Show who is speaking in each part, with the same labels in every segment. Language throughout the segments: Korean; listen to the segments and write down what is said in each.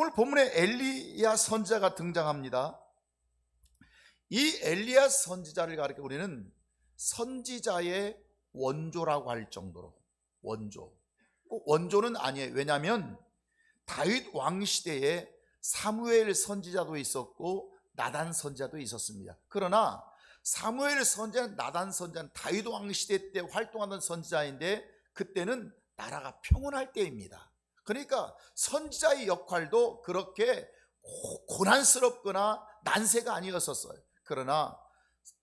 Speaker 1: 오늘 본문에 엘리야 선지자가 등장합니다. 이 엘리야 선지자를 가리켜 우리는 선지자의 원조라고 할 정도로, 꼭 원조는 아니에요. 왜냐하면 다윗 왕 시대에 사무엘 선지자도 있었고 나단 선지자도 있었습니다. 그러나 사무엘 선지자는, 나단 선지자는 다윗 왕 시대 때 활동하던 선지자인데 그때는 나라가 평온할 때입니다. 그러니까 선지자의 역할도 그렇게 고난스럽거나 난세가 아니었었어요. 그러나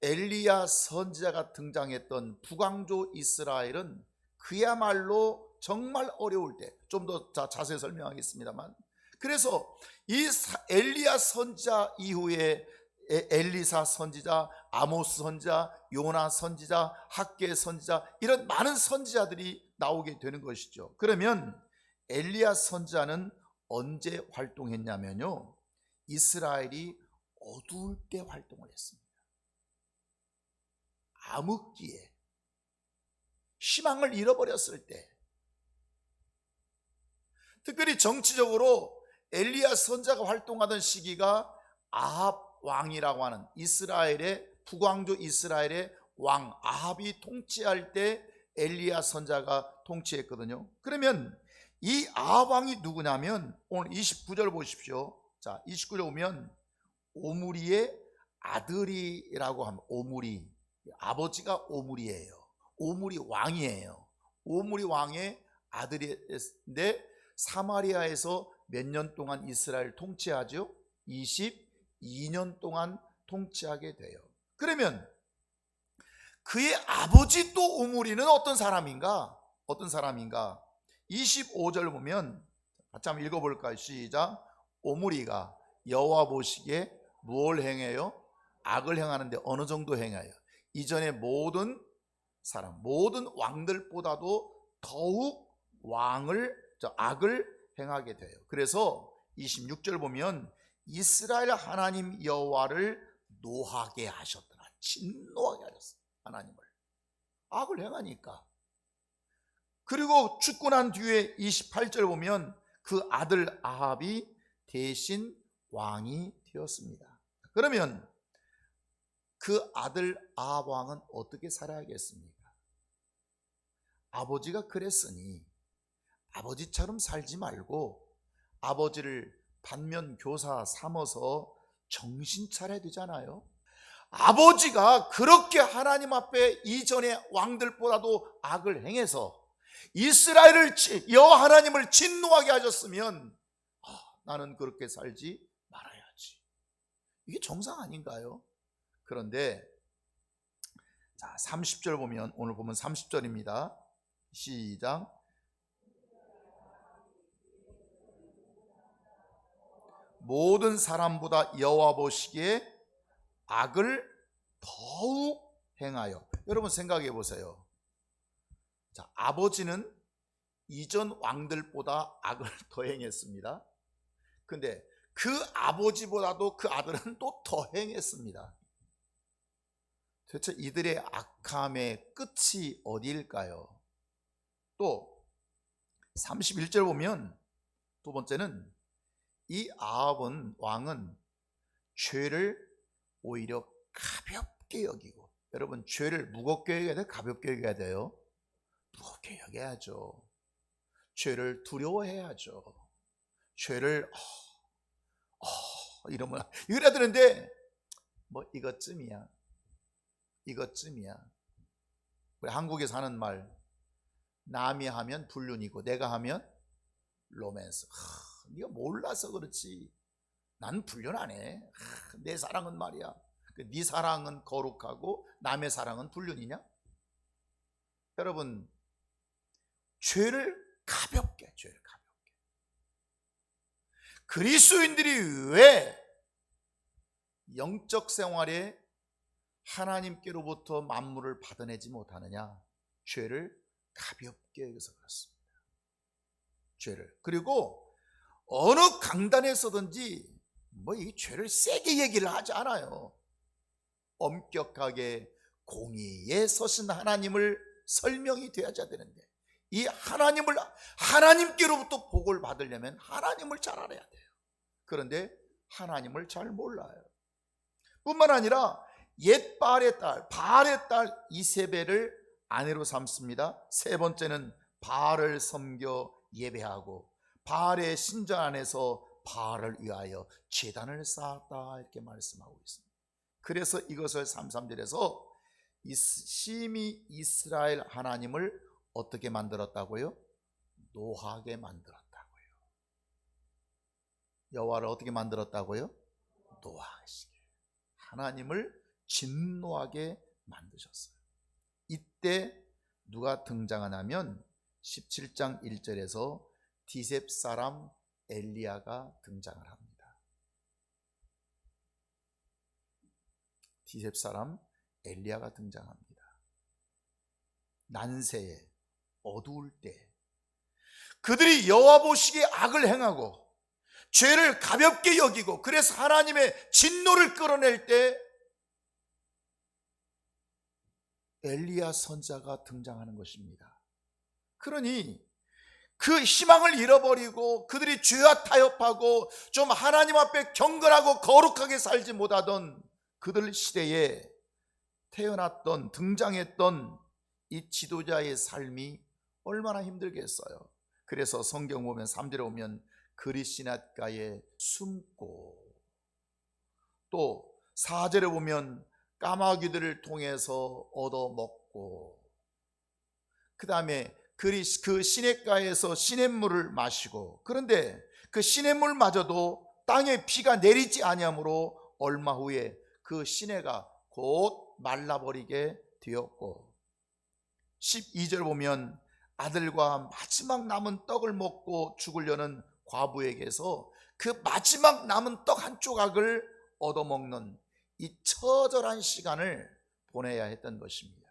Speaker 1: 엘리야 선지자가 등장했던 북왕조 이스라엘은 그야말로 정말 어려울 때, 좀 더 자세히 설명하겠습니다만, 그래서 이 엘리야 선지자 이후에 엘리사 선지자, 아모스 선지자, 요나 선지자, 학개 선지자, 이런 많은 선지자들이 나오게 되는 것이죠. 그러면 엘리야 선지자는 언제 활동했냐면요, 이스라엘이 어두울 때 활동을 했습니다. 암흑기에, 희망을 잃어버렸을 때, 특별히 정치적으로 엘리야 선지자가 활동하던 시기가 아합 왕이라고 하는 이스라엘의 북왕조 이스라엘의 왕 아합이 통치할 때 엘리야 선지자가 통치했거든요. 그러면 이 아합 왕이 누구냐면 오늘 29절 보십시오. 자, 29절 보면 오므리의 아들이라고 합니다. 오므리, 아버지가 오므리예요. 오므리 왕이에요. 오므리 왕의 아들인데 사마리아에서 몇 년 동안 이스라엘 통치하죠? 22년 동안 통치하게 돼요. 그러면 그의 아버지 또 오므리는 어떤 사람인가? 25절 보면 같이 한번 읽어볼까요? 시작. 오므리가 여호와 보시기에 무엇을 행해요? 악을 행하는데 어느 정도 행해요? 이전의 모든 사람, 모든 왕들보다도 더욱 악을 행하게 돼요. 그래서 26절 보면 이스라엘 하나님 여호와를 노하게 하셨더라. 진노하게 하셨어요. 하나님을. 악을 행하니까. 그리고 죽고 난 뒤에 28절 보면 그 아들 아합이 대신 왕이 되었습니다. 그러면 그 아들 아합 왕은 어떻게 살아야겠습니까? 아버지가 그랬으니 아버지처럼 살지 말고 아버지를 반면교사 삼아서 정신 차려야 되잖아요. 아버지가 그렇게 하나님 앞에 이전의 왕들보다도 악을 행해서 이스라엘을 여호와 하나님을 진노하게 하셨으면 나는 그렇게 살지 말아야지. 이게 정상 아닌가요? 그런데 자, 30절 보면, 오늘 보면 30절입니다. 시작. 모든 사람보다 여호와 보시기에 악을 더욱 행하여. 여러분 생각해 보세요. 자, 아버지는 이전 왕들보다 악을 더 행했습니다. 근데 그 아버지보다도 그 아들은 또 더 행했습니다. 도대체 이들의 악함의 끝이 어디일까요? 또 31절 보면 두 번째는 이 아합은 왕은 죄를 오히려 가볍게 여기고, 여러분 죄를 무겁게 여겨야 돼요? 가볍게 여겨야 돼요? 무겁게 여겨야죠. 죄를 두려워해야죠. 죄를 이러면 이래야 되는데 뭐 이것쯤이야. 우리 한국에서 하는 말, 남이 하면 불륜이고 내가 하면 로맨스. 네가 몰라서 그렇지. 난 불륜 안 해. 내 사랑은 말이야. 네 사랑은 거룩하고 남의 사랑은 불륜이냐? 여러분, 죄를 가볍게. 그리스도인들이 왜 영적 생활에 하나님께로부터 만물을 받아내지 못하느냐? 죄를 가볍게 여겨서 그렇습니다. 죄를. 그리고 어느 강단에서든지 뭐 이 죄를 세게 얘기를 하지 않아요. 엄격하게 공의에 서신 하나님을 설명이 되어야 되는데, 이 하나님께로부터 복을 받으려면 하나님을 잘 알아야 돼요. 그런데 하나님을 잘 몰라요. 뿐만 아니라 옛 바알의 딸 이세벨을 아내로 삼습니다. 세 번째는 바알을 섬겨 예배하고 바알의 신전 안에서 바알을 위하여 제단을 쌓았다, 이렇게 말씀하고 있습니다. 그래서 이것을 33절에서 심히 이스라엘 하나님을 어떻게 만들었다고요? 노하게 만들었다고요. 여호와를 어떻게 만들었다고요? 노하시게. 하나님을 진노하게 만드셨어요. 이때 누가 등장하냐면 17장 1절에서 디셉 사람 엘리야가 등장을 합니다. 디셉 사람 엘리야가 등장합니다. 난세에 어두울 때 그들이 여호와 보시기에 악을 행하고 죄를 가볍게 여기고 그래서 하나님의 진노를 끌어낼 때 엘리야 선지자가 등장하는 것입니다. 그러니 그 희망을 잃어버리고 그들이 죄와 타협하고 좀 하나님 앞에 경건하고 거룩하게 살지 못하던 그들 시대에 태어났던 등장했던 이 지도자의 삶이 얼마나 힘들겠어요. 그래서 성경 보면 3절에 보면 그릿시낫가에 숨고, 또 4절에 보면 까마귀들을 통해서 얻어먹고, 그 다음에 그 시냇가에서 시냇물을 마시고, 그런데 그 시냇물마저도 땅에 비가 내리지 아니하므로 얼마 후에 그 시내가 곧 말라버리게 되었고, 12절 보면 아들과 마지막 남은 떡을 먹고 죽으려는 과부에게서 그 마지막 남은 떡 한 조각을 얻어먹는 이 처절한 시간을 보내야 했던 것입니다.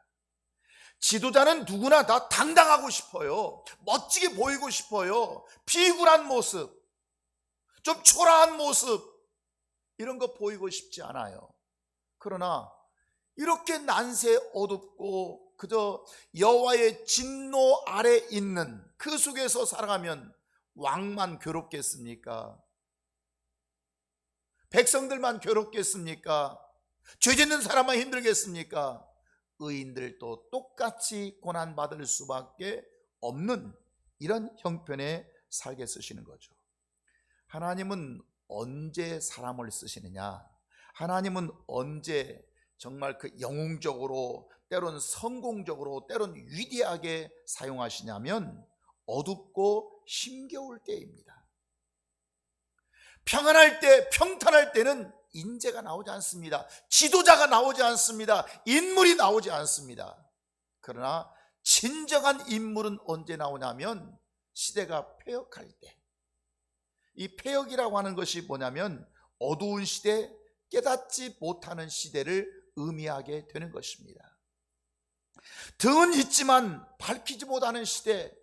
Speaker 1: 지도자는 누구나 다 당당하고 싶어요. 멋지게 보이고 싶어요. 비굴한 모습, 좀 초라한 모습, 이런 거 보이고 싶지 않아요. 그러나 이렇게 난세 어둡고 그저 여호와의 진노 아래 있는 그 속에서 살아가면 왕만 괴롭겠습니까? 백성들만 괴롭겠습니까? 죄 짓는 사람만 힘들겠습니까? 의인들도 똑같이 고난받을 수밖에 없는 이런 형편에 살게 쓰시는 거죠. 하나님은 언제 사람을 쓰시느냐? 하나님은 언제 정말 그 영웅적으로, 때론 성공적으로, 때론 위대하게 사용하시냐면 어둡고 힘겨울 때입니다. 평안할 때, 평탄할 때는 인재가 나오지 않습니다. 지도자가 나오지 않습니다. 인물이 나오지 않습니다. 그러나 진정한 인물은 언제 나오냐면 시대가 패역할 때. 이 패역이라고 하는 것이 뭐냐면 어두운 시대, 깨닫지 못하는 시대를 의미하게 되는 것입니다. 등은 있지만 밝히지 못하는 시대,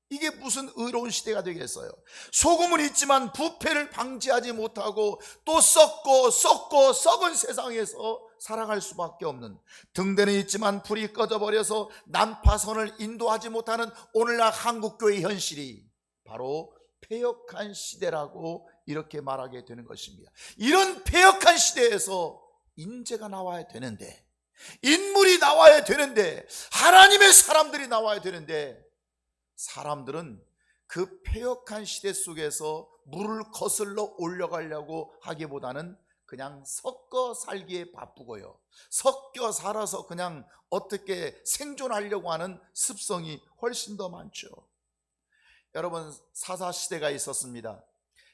Speaker 1: 이게 무슨 의로운 시대가 되겠어요? 소금은 있지만 부패를 방지하지 못하고 또 썩고 썩은 세상에서 살아갈 수밖에 없는, 등대는 있지만 불이 꺼져버려서 난파선을 인도하지 못하는 오늘날 한국교회 현실이 바로 패역한 시대라고 이렇게 말하게 되는 것입니다. 이런 패역한 시대에서 인재가 나와야 되는데, 인물이 나와야 되는데, 하나님의 사람들이 나와야 되는데, 사람들은 그 패역한 시대 속에서 물을 거슬러 올려가려고 하기보다는 그냥 섞어 살기에 바쁘고요, 섞여 살아서 그냥 어떻게 생존하려고 하는 습성이 훨씬 더 많죠. 여러분, 사사시대가 있었습니다.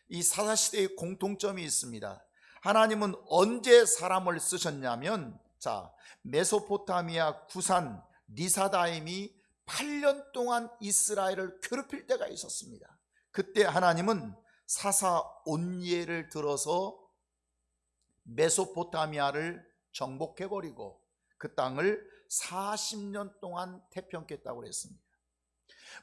Speaker 1: 이 사사시대의 공통점이 있습니다. 하나님은 언제 사람을 쓰셨냐면, 자, 메소포타미아 구산 리사다임이 8년 동안 이스라엘을 괴롭힐 때가 있었습니다. 그때 하나님은 사사 온니엘을 들어서 메소포타미아를 정복해버리고 그 땅을 40년 동안 태평했다고 했습니다.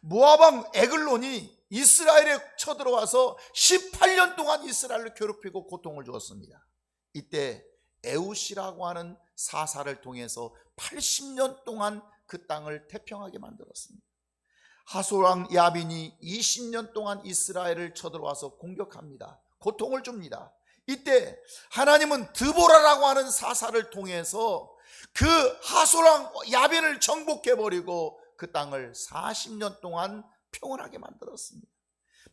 Speaker 1: 모압왕 에글론이 이스라엘에 쳐들어와서 18년 동안 이스라엘을 괴롭히고 고통을 주었습니다. 이때 에웃이라고 하는 사사를 통해서 80년 동안 그 땅을 태평하게 만들었습니다. 하솔왕 야빈이 20년 동안 이스라엘을 쳐들어와서 공격합니다. 고통을 줍니다. 이때 하나님은 드보라라고 하는 사사를 통해서 그 하솔왕 야벤을 정복해버리고 그 땅을 40년 동안 평온하게 만들었습니다.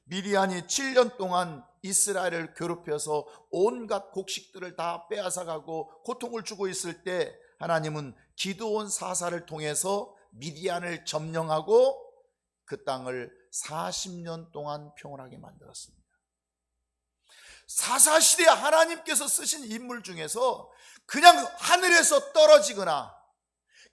Speaker 1: 미디안이 7년 동안 이스라엘을 괴롭혀서 온갖 곡식들을 다 빼앗아가고 고통을 주고 있을 때 하나님은 기드온 사사를 통해서 미디안을 점령하고 그 땅을 40년 동안 평온하게 만들었습니다. 사사시대에 하나님께서 쓰신 인물 중에서 그냥 하늘에서 떨어지거나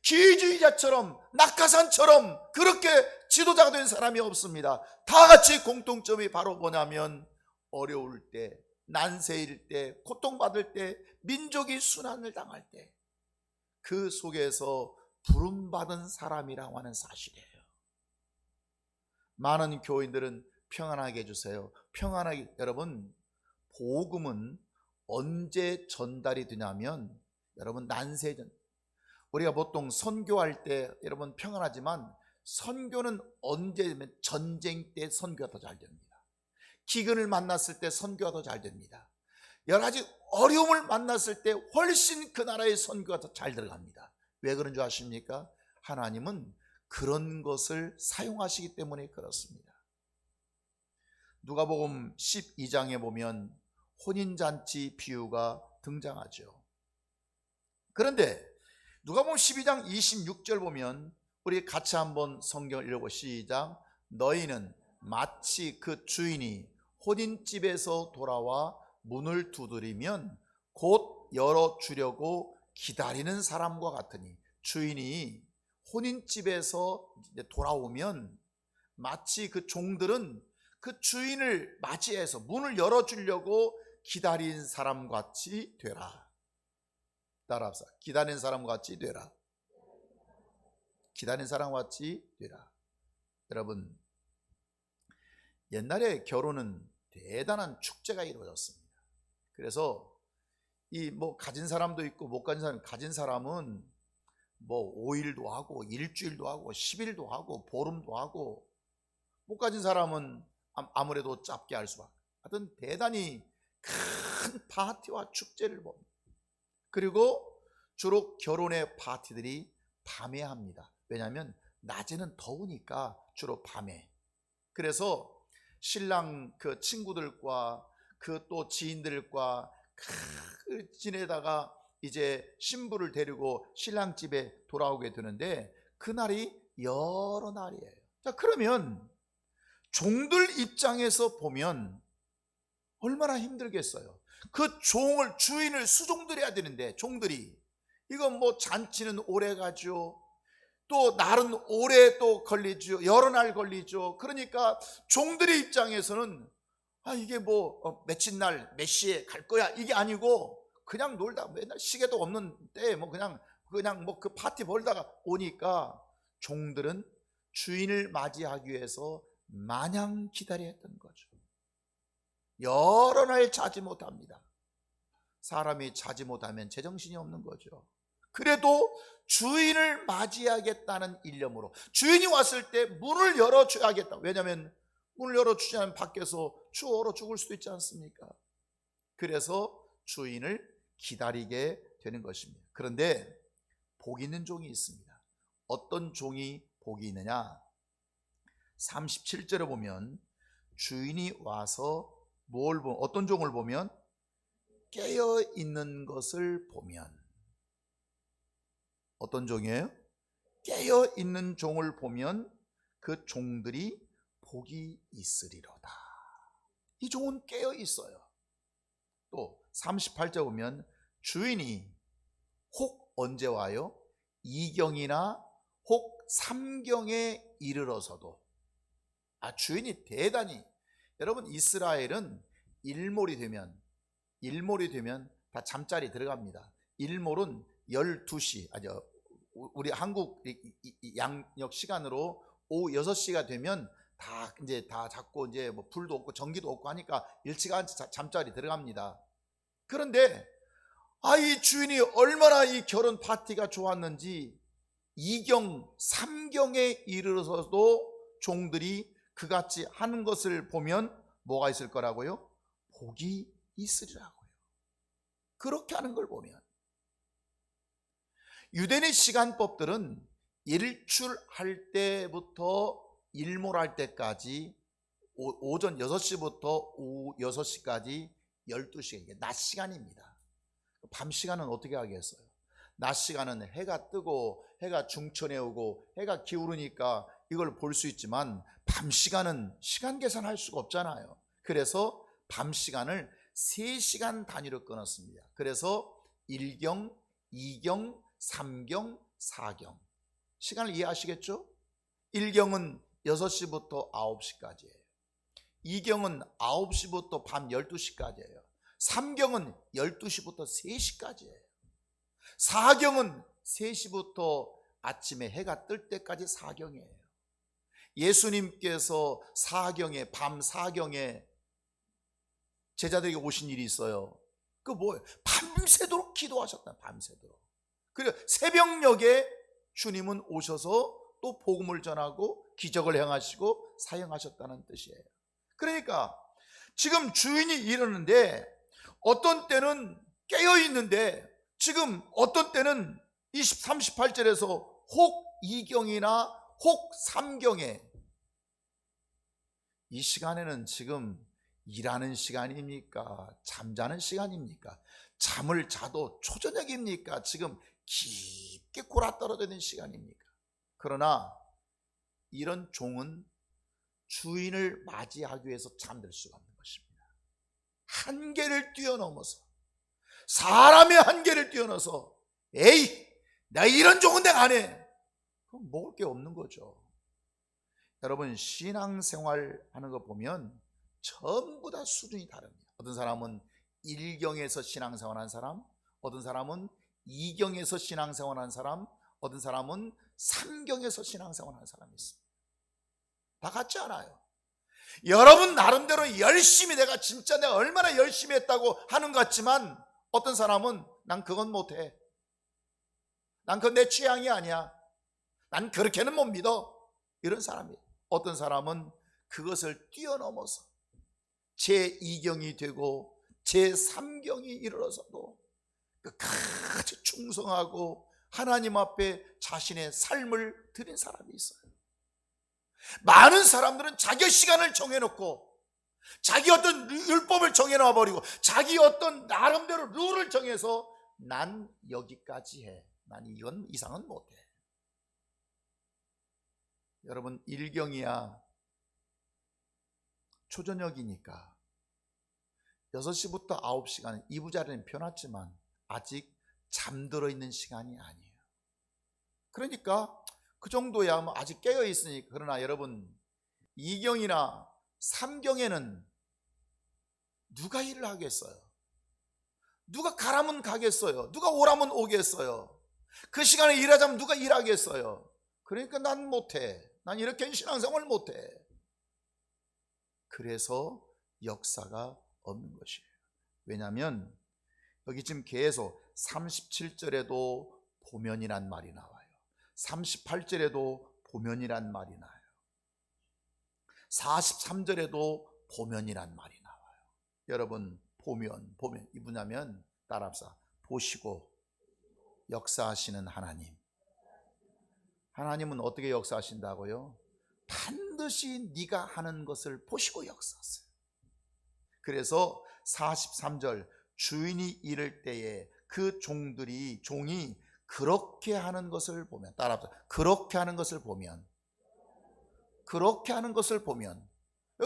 Speaker 1: 기회주의자처럼 낙하산처럼 그렇게 지도자가 된 사람이 없습니다. 다 같이 공통점이 바로 뭐냐면 어려울 때, 난세일 때, 고통받을 때, 민족이 순환을 당할 때 그 속에서 부름받은 사람이라고 하는 사실이에요. 많은 교인들은 평안하게 해주세요. 평안하게. 여러분, 복음은 언제 전달이 되냐면 여러분 난세전, 우리가 보통 선교할 때 여러분 평안하지만 선교는 언제 되면 전쟁 때 선교가 더 잘 됩니다. 기근을 만났을 때 선교가 더 잘 됩니다. 여러 가지 어려움을 만났을 때 훨씬 그 나라의 선교가 더 잘 들어갑니다. 왜 그런 줄 아십니까? 하나님은 그런 것을 사용하시기 때문에 그렇습니다. 누가복음 12장에 보면 혼인잔치 비유가 등장하죠. 그런데 누가복음 12장 26절 보면 우리 같이 한번 성경을 읽어보시죠. 시작. 너희는 마치 그 주인이 혼인집에서 돌아와 문을 두드리면 곧 열어주려고 기다리는 사람과 같으니, 주인이 혼인집에서 돌아오면 마치 그 종들은 그 주인을 맞이해서 문을 열어주려고 기다린 사람 같이 되라. 따라합시다. 기다리는 사람 같이 되라. 기다리는 사람 같이 되라. 여러분, 옛날에 결혼은 대단한 축제가 이루어졌습니다. 그래서 이 가진 사람도 있고 못 가진 사람, 가진 사람은 5일도 하고 일주일도 하고 10일도 하고 보름도 하고, 못 가진 사람은 아무래도 짧게 할 수밖에. 하여튼 대단히 큰 파티와 축제를 봅니다. 그리고 주로 결혼의 파티들이 밤에 합니다. 왜냐하면 낮에는 더우니까 주로 밤에. 그래서 신랑 그 친구들과 그 또 지인들과 지내다가 이제 신부를 데리고 신랑 집에 돌아오게 되는데 그날이 여러 날이에요. 자, 그러면 종들 입장에서 보면 얼마나 힘들겠어요. 그 종을, 주인을 수종드려야 되는데 종들이 이건 잔치는 오래 가죠. 또 날은 오래 또 걸리죠. 여러 날 걸리죠. 그러니까 종들의 입장에서는 이게 며칠 날 몇 시에 갈 거야 이게 아니고 그냥 놀다 맨날 시계도 없는 때 그냥 그 파티 벌다가 오니까 종들은 주인을 맞이하기 위해서 마냥 기다려야 했던 거죠. 여러 날 자지 못합니다. 사람이 자지 못하면 제정신이 없는 거죠. 그래도 주인을 맞이하겠다는 일념으로 주인이 왔을 때 문을 열어줘야겠다. 왜냐하면 문을 열어주지 않으면 밖에서 추워 얼어 죽을 수도 있지 않습니까? 그래서 주인을 기다리게 되는 것입니다. 그런데 복이 있는 종이 있습니다. 어떤 종이 복이 있느냐? 37절에 보면 주인이 와서 어떤 종을 보면 깨어있는 것을 보면. 어떤 종이에요? 깨어있는 종을 보면 그 종들이 복이 있으리로다. 이 종은 깨어있어요. 또 38절 보면 주인이 혹 언제 와요? 이경이나 혹 삼경에 이르러서도. 주인이 대단히, 여러분 이스라엘은 일몰이 되면 다 잠자리 들어갑니다. 일몰은 12시, 우리 한국 양력 시간으로 오후 6시가 되면 다 잡고 이제 불도 없고 전기도 없고 하니까 일찌감치 잠자리 들어갑니다. 그런데 이 주인이 얼마나 이 결혼 파티가 좋았는지 2경, 3경에 이르러서도 종들이 그같이 하는 것을 보면 뭐가 있을 거라고요? 복이 있으리라고요. 그렇게 하는 걸 보면 유대인의 시간법들은 일출할 때부터 일몰할 때까지 오전 6시부터 오후 6시까지 12시간, 이게 낮 시간입니다. 밤 시간은 어떻게 하겠어요? 낮 시간은 해가 뜨고 해가 중천에 오고 해가 기울으니까 이걸 볼 수 있지만 밤 시간은 시간 계산할 수가 없잖아요. 그래서 밤 시간을 3시간 단위로 끊었습니다. 그래서 1경, 2경, 3경, 4경. 시간을 이해하시겠죠? 1경은 6시부터 9시까지예요. 2경은 9시부터 밤 12시까지예요. 3경은 12시부터 3시까지예요. 4경은 3시부터 아침에 해가 뜰 때까지 4경이에요. 예수님께서 4경에, 밤 4경에 제자들에게 오신 일이 있어요. 그 뭐예요? 밤새도록 기도하셨다. 밤새도록. 그리고 새벽녘에 주님은 오셔서 또 복음을 전하고 기적을 행하시고 사형하셨다는 뜻이에요. 그러니까 지금 주인이 이러는데 어떤 때는 깨어 있는데 지금 어떤 때는 38절에서 혹 2경이나 혹 3경에, 이 시간에는 지금 일하는 시간입니까? 잠자는 시간입니까? 잠을 자도 초저녁입니까? 지금 깊게 골아떨어지는 시간입니까? 그러나 이런 종은 주인을 맞이하기 위해서 잠들 수가 없는 것입니다. 한계를 뛰어넘어서, 사람의 한계를 뛰어넘어서 에이, 나 이런 종은 내가 안 해. 그럼 먹을 게 없는 거죠. 여러분, 신앙생활 하는 거 보면 전부 다 수준이 다릅니다. 어떤 사람은 1경에서 신앙생활 한 사람, 어떤 사람은 2경에서 신앙생활 한 사람, 어떤 사람은 3경에서 신앙생활 한 사람이 있습니다. 다 같지 않아요. 여러분 나름대로 열심히, 내가 진짜 내가 얼마나 열심히 했다고 하는 것 같지만 어떤 사람은 난 그건 못해, 난 그건 내 취향이 아니야, 난 그렇게는 못 믿어, 이런 사람이에요. 어떤 사람은 그것을 뛰어넘어서 제2경이 되고 제3경이 이르러서도 끝까지 충성하고 하나님 앞에 자신의 삶을 드린 사람이 있어요. 많은 사람들은 자기 시간을 정해놓고 자기 어떤 율법을 정해놔 버리고 자기 어떤 나름대로 룰을 정해서 난 여기까지 해, 난 이건 이상은 못해. 여러분, 1경이야 초저녁이니까 6시부터 9시간 이부자리는 펴놨지만 아직 잠들어 있는 시간이 아니에요. 그러니까 그 정도야 뭐 아직 깨어 있으니까. 그러나 여러분, 2경이나 3경에는 누가 일을 하겠어요? 누가 가라면 가겠어요? 누가 오라면 오겠어요? 그 시간에 일하자면 누가 일하겠어요? 그러니까 난 못해, 난 이렇게 신앙생활 못해. 그래서 역사가 없는 것이에요. 왜냐하면 여기 지금 계속 37절에도 보면이란 말이 나와요. 38절에도 보면이란 말이 나와요. 43절에도 보면이란 말이 나와요. 여러분, 보면 이 뭐냐면 따라합시다. 보시고 역사하시는 하나님. 하나님은 어떻게 역사하신다고요? 반드시 네가 하는 것을 보시고 역사하세요. 그래서 43절, 주인이 이를 때에 그 종이 그렇게 하는 것을 보면, 따라합시다. 그렇게 하는 것을 보면, 그렇게 하는 것을 보면,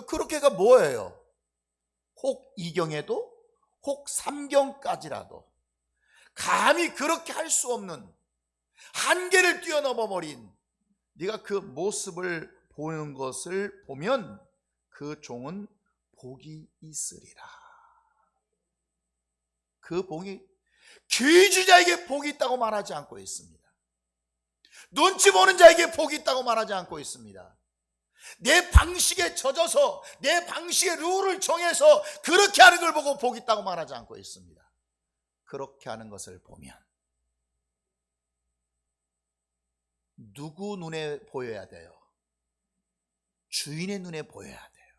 Speaker 1: 그렇게가 뭐예요? 혹 2경에도 혹 3경까지라도 감히 그렇게 할 수 없는 한계를 뛰어넘어 버린 네가 그 모습을 보는 것을 보면 그 종은 복이 있으리라. 그 복이, 귀주자에게 복이 있다고 말하지 않고 있습니다. 눈치 보는 자에게 복이 있다고 말하지 않고 있습니다. 내 방식에 젖어서 내 방식의 룰을 정해서 그렇게 하는 걸 보고 복이 있다고 말하지 않고 있습니다. 그렇게 하는 것을 보면 누구 눈에 보여야 돼요? 주인의 눈에 보여야 돼요.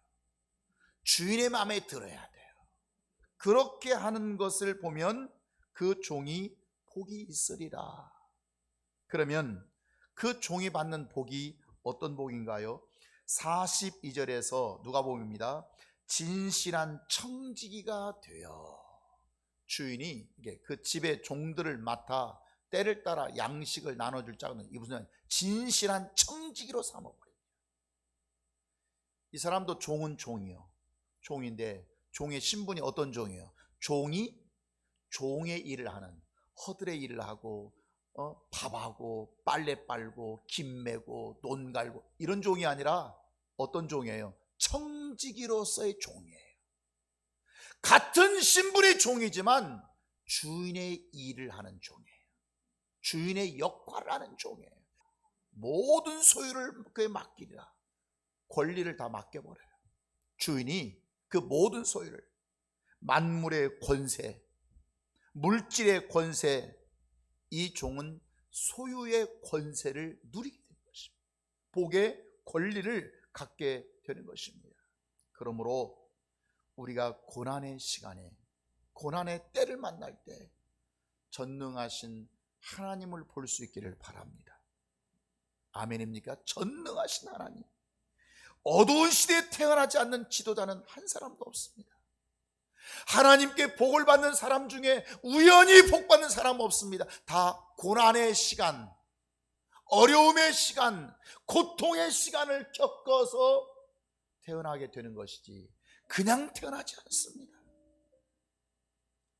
Speaker 1: 주인의 마음에 들어야 돼요. 그렇게 하는 것을 보면 그 종이 복이 있으리라. 그러면 그 종이 받는 복이 어떤 복인가요? 42절에서 누가복음입니다. 진실한 청지기가 되어, 주인이 그 집의 종들을 맡아 때를 따라 양식을 나눠줄 자는 이 무슨 진실한 청지기로 삼아버립니다. 이 사람도 종은 종이요, 종인데 종의 신분이 어떤 종이에요? 종이 종의 일을 하는, 허들의 일을 하고 밥하고 빨래 빨고 김 매고 논 갈고 이런 종이 아니라 어떤 종이에요? 청지기로서의 종이에요. 같은 신분의 종이지만 주인의 일을 하는 종이에요. 주인의 역할을 하는 종이에요. 모든 소유를 그에 맡기리라. 권리를 다 맡겨버려요. 주인이 그 모든 소유를, 만물의 권세, 물질의 권세, 이 종은 소유의 권세를 누리게 되는 것입니다. 복의 권리를 갖게 되는 것입니다. 그러므로 우리가 고난의 시간에, 고난의 때를 만날 때 전능하신 하나님을 볼 수 있기를 바랍니다. 아멘입니까? 전능하신 하나님. 어두운 시대에 태어나지 않는 지도자는 한 사람도 없습니다. 하나님께 복을 받는 사람 중에 우연히 복 받는 사람 없습니다. 다 고난의 시간, 어려움의 시간, 고통의 시간을 겪어서 태어나게 되는 것이지 그냥 태어나지 않습니다.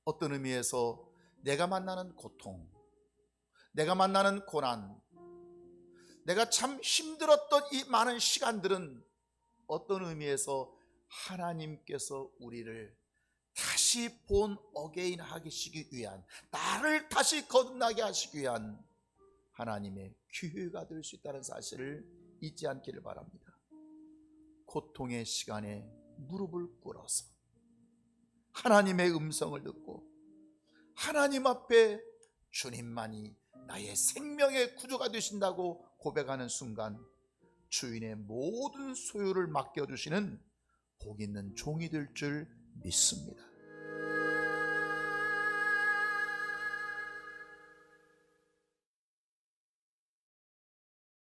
Speaker 1: 어떤 의미에서 내가 만나는 고통, 내가 만나는 고난, 내가 참 힘들었던 이 많은 시간들은 어떤 의미에서 하나님께서 우리를 다시 본 어게인 하시기 위한, 나를 다시 거듭나게 하시기 위한 하나님의 기회가 될 수 있다는 사실을 잊지 않기를 바랍니다. 고통의 시간에 무릎을 꿇어서 하나님의 음성을 듣고 하나님 앞에 주님만이 나의 생명의 구주가 되신다고 고백하는 순간 주인의 모든 소유를 맡겨주시는 복 있는 종이 될 줄 믿습니다.